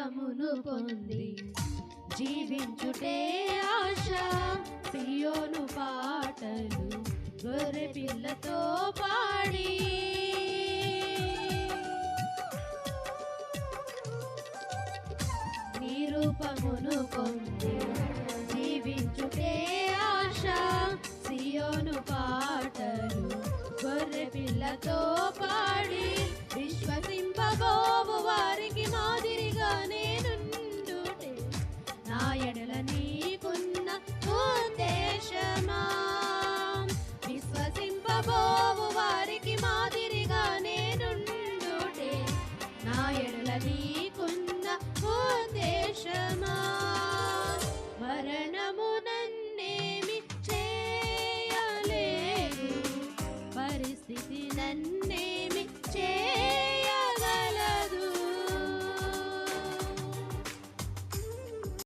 రూపమును పొంది జీవించుటే ఆశ. సియోను పాటలు గొర్రె పిల్లతో పాడి నీ రూపమును పొంది